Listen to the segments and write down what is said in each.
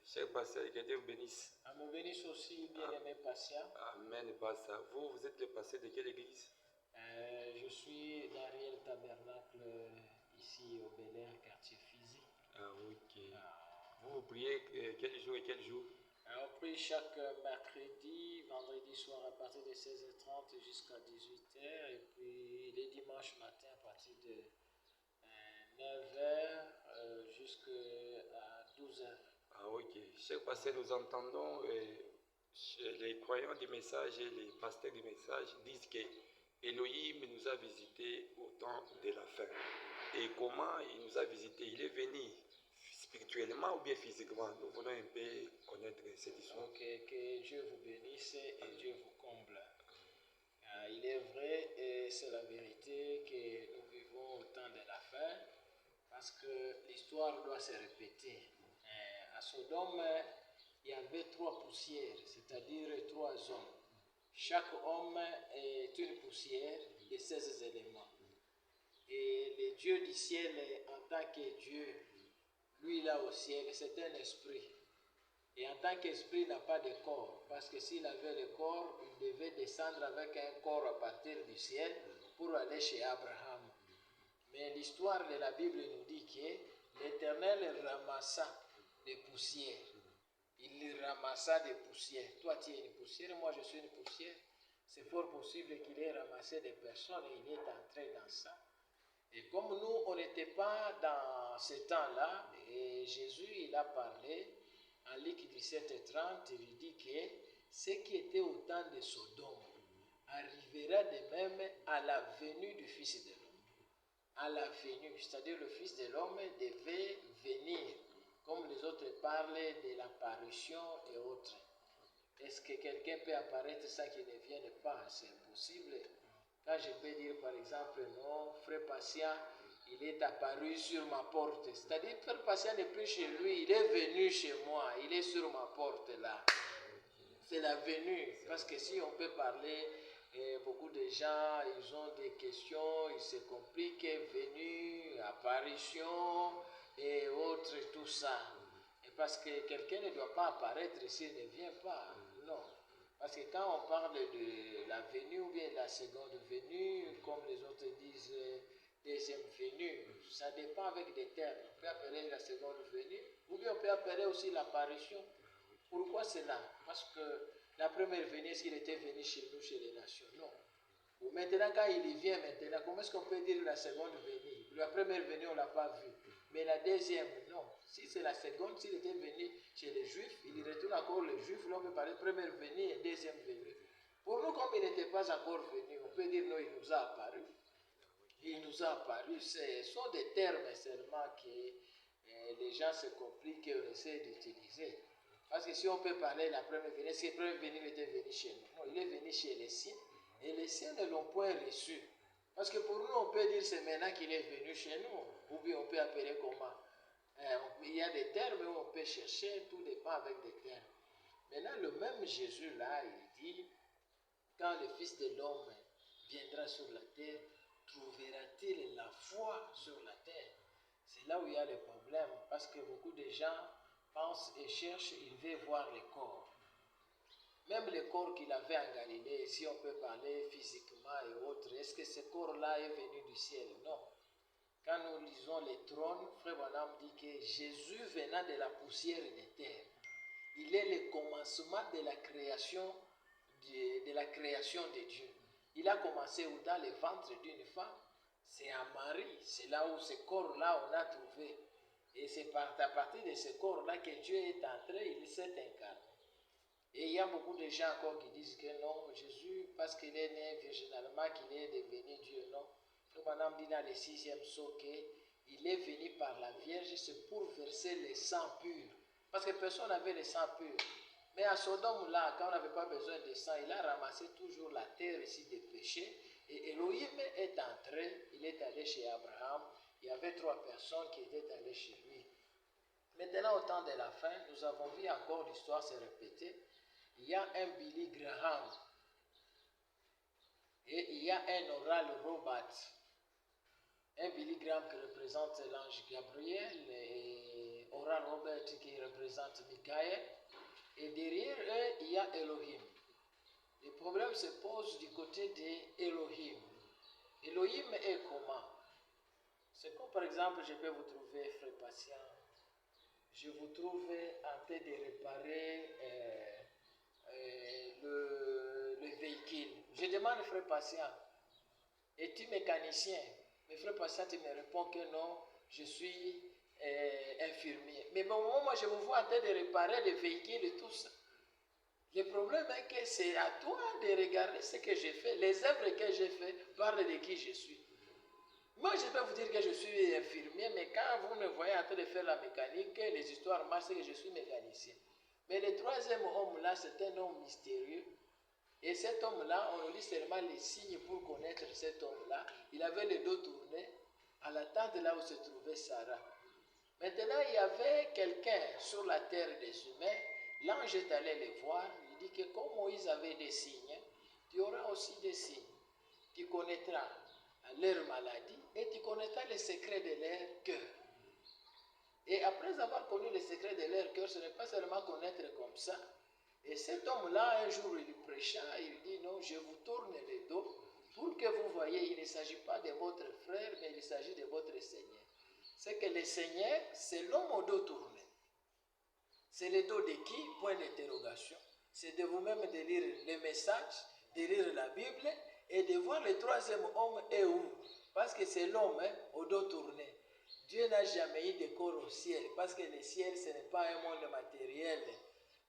Cher pasteur, que Dieu vous bénisse. Me bénisse aussi, bien-aimé patient. Amen, pasteur. Vous êtes le pasteur de quelle église? Je suis d'Ariel Tabernacle, ici au Bel Air, quartier Fizi. Ok. Vous priez quel jour et quel jour? On prie chaque mercredi, vendredi soir à partir de 16h30 jusqu'à 18h. Et puis les dimanches matin à partir de 9h jusqu'à 12h. Ok. Cher pasteur, nous entendons les croyants du message et les pasteurs du message disent que Elohim nous a visités au temps de la fin. Et comment il nous a visités? Il est venu spirituellement ou bien physiquement? Nous voulons un peu connaître cette histoire. Ok, que Dieu vous bénisse et Dieu vous comble. Il est vrai et c'est la vérité que nous vivons au temps de la fin parce que l'histoire doit se répéter. À Sodome, il y avait 3 poussières, c'est-à-dire 3 hommes. Chaque homme est une poussière de 16 éléments. Et le Dieu du ciel, en tant que Dieu, lui là au ciel, c'est un esprit. Et en tant qu'esprit, il n'a pas de corps. Parce que s'il avait le corps, il devait descendre avec un corps à partir du ciel pour aller chez Abraham. Mais l'histoire de la Bible nous dit que l'Éternel ramassa des poussières. Il ramassa des poussières. Toi, tu es une poussière, moi je suis une poussière. C'est fort possible qu'il ait ramassé des personnes et il est entré dans ça. Et comme nous, on n'était pas dans ce temps-là, et Jésus, il a parlé, en Luc 17:30, il dit que ce qui était au temps de Sodome arrivera de même à la venue du Fils de l'homme. À la venue, c'est-à-dire le Fils de l'homme devait venir, comme les autres parlent de l'apparition et autres. Est-ce que quelqu'un peut apparaître sans qu'il ne vienne pas? C'est impossible. Quand je peux dire par exemple, non, frère patient, il est apparu sur ma porte. C'est-à-dire, frère patient n'est plus chez lui, il est venu chez moi, il est sur ma porte là. C'est la venue. Parce que si on peut parler, beaucoup de gens, ils ont des questions, ils se compliquent, venue, apparition et autres, tout ça. Et parce que quelqu'un ne doit pas apparaître s'il ne vient pas. Non. Parce que quand on parle de la venue ou bien la seconde venue, comme les autres disent, deuxième venue, ça dépend avec des termes. On peut appeler la seconde venue ou bien on peut appeler aussi l'apparition. Pourquoi cela? Parce que la première venue, est-ce qu'il était venu chez nous, chez les nations? Non. Ou maintenant, quand il vient maintenant, comment est-ce qu'on peut dire la seconde venue? La première venue, on ne l'a pas vue. Mais la deuxième, non. Si c'est la seconde, s'il était venu chez les Juifs, il retourne encore les Juifs, là on peut parler de première venue et deuxième venue. Pour nous, comme il n'était pas encore venu, on peut dire non, il nous a apparu. Il nous a apparu. Ce sont des termes seulement que les gens se compliquent et on essaie d'utiliser. Parce que si on peut parler de la première venue, est-ce que la première venue était venu chez nous? Non, il est venu chez les siens. Et les siens ne l'ont point reçu. Parce que pour nous, on peut dire c'est maintenant qu'il est venu chez nous. Ou bien on peut appeler comment? Il y a des termes où on peut chercher, tout dépend avec des termes. Maintenant, le même Jésus là, il dit, quand le Fils de l'homme viendra sur la terre, trouvera-t-il la foi sur la terre? C'est là où il y a le problème. Parce que beaucoup de gens pensent et cherchent, ils veulent voir les corps. Même le corps qu'il avait en Galilée, si on peut parler physiquement et autres, est-ce que ce corps-là est venu du ciel? Non. Quand nous lisons les trônes, Frère Branham dit que Jésus venant de la poussière des terres, il est le commencement de la création de Dieu. Il a commencé dans le ventre d'une femme. C'est à Marie, c'est là où ce corps-là on a trouvé. Et c'est à partir de ce corps-là que Dieu est entré, il s'est incarné. Et il y a beaucoup de gens encore qui disent que non, Jésus, parce qu'il est né virginalement, qu'il est devenu Dieu, non. Madame dit dans le 6e saut qu'il est venu par la Vierge, c'est pour verser le sang pur. Parce que personne n'avait le sang pur. Mais à Sodome, là, quand on n'avait pas besoin de sang, il a ramassé toujours la terre ici des péchés. Et Elohim est entré, il est allé chez Abraham. Il y avait 3 personnes qui étaient allées chez lui. Maintenant, au temps de la fin, nous avons vu encore l'histoire se répéter. Il y a un Billy Graham et il y a un Oral Robert. Un Billy Graham qui représente l'ange Gabriel et Oral Robert qui représente représente Michael. Et derrière eux, il y a Elohim. Le problème se pose du côté d'Elohim. Elohim est comment? C'est comme par exemple, je peux vous trouver, frère patient, je vous trouve en train de réparer le véhicule. Je demande, frère patient, es-tu mécanicien? Mais frère patient, il me répond que non, je suis infirmier. Mais au moment où je vous vois en train de réparer le véhicule et tout ça, le problème est que c'est à toi de regarder ce que j'ai fait. Les œuvres que j'ai faites parlent de qui je suis. Moi, je peux vous dire que je suis infirmier, mais quand vous me voyez en train de faire la mécanique, les histoires marchent, c'est que je suis mécanicien. Mais le troisième homme-là, c'est un homme mystérieux. Et cet homme-là, on nous lit seulement les signes pour connaître cet homme-là. Il avait le dos tourné à la tente là où se trouvait Sarah. Maintenant, il y avait quelqu'un sur la terre des humains. L'ange est allé le voir. Il dit que comme Moïse avait des signes, tu auras aussi des signes. Tu connaîtras leur maladie et tu connaîtras les secrets de leur cœur. Et après avoir connu les secrets de leur cœur, ce n'est pas seulement connaître comme ça. Et cet homme-là, un jour, il prêcha, il dit non, je vous tourne le dos pour que vous voyez, il ne s'agit pas de votre frère, mais il s'agit de votre Seigneur. C'est que le Seigneur, c'est l'homme au dos tourné. C'est le dos de qui? Point d'interrogation. C'est de vous-même de lire les messages, de lire la Bible et de voir le troisième homme est où. Parce que c'est l'homme au dos tourné. Dieu n'a jamais eu de corps au ciel. Parce que le ciel, ce n'est pas un monde matériel.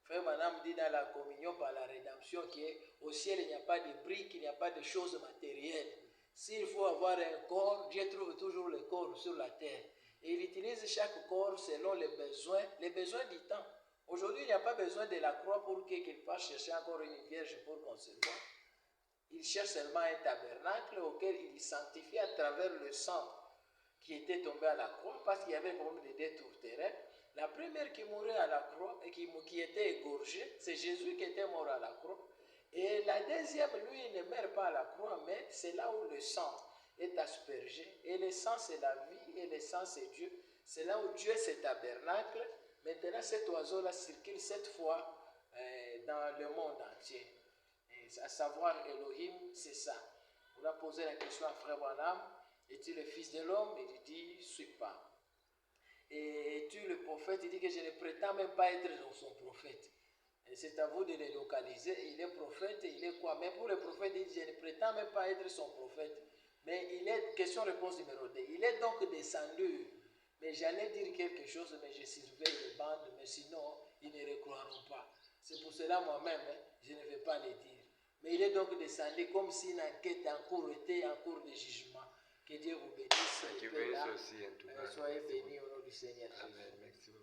Frère Madame dit dans la communion par la rédemption qu'au ciel, il n'y a pas de briques, il n'y a pas de choses matérielles. S'il faut avoir un corps, Dieu trouve toujours le corps sur la terre. Et il utilise chaque corps selon les besoins du temps. Aujourd'hui, il n'y a pas besoin de la croix pour qu'il fasse chercher encore une vierge pour concevoir. Il cherche seulement un tabernacle auquel il sanctifie à travers le sang qui était tombé à la croix parce qu'il y avait vraiment des détours terrestres. La première qui mourait à la croix et qui était égorgée, c'est Jésus qui était mort à la croix. Et la deuxième, lui, il ne meurt pas à la croix, mais c'est là où le sang est aspergé. Et le sang, c'est la vie, et le sang, c'est Dieu. C'est là où Dieu, c'est tabernacle. Maintenant, cet oiseau-là circule 7 fois dans le monde entier. Et à savoir, Elohim, c'est ça. On a posé la question à Frère Branham, es-tu le fils de l'homme? Il dit, je ne suis pas. Et es-tu le prophète? Il dit que je ne prétends même pas être son prophète. Et c'est à vous de le localiser. Il est prophète, il est quoi? Mais pour le prophète, il dit, je ne prétends même pas être son prophète. Mais il est, question-réponse numéro 2, il est donc descendu. Mais j'allais dire quelque chose, mais je surveille les bandes, mais sinon, ils ne le croiront pas. C'est pour cela, moi-même, je ne vais pas le dire. Mais il est donc descendu comme si une enquête en cours était en cours de jugement. Que Dieu vous bénisse. Que Dieu bénisse aussi, en tout cas. Soyez bénis au nom du Seigneur. Amen. Merci beaucoup.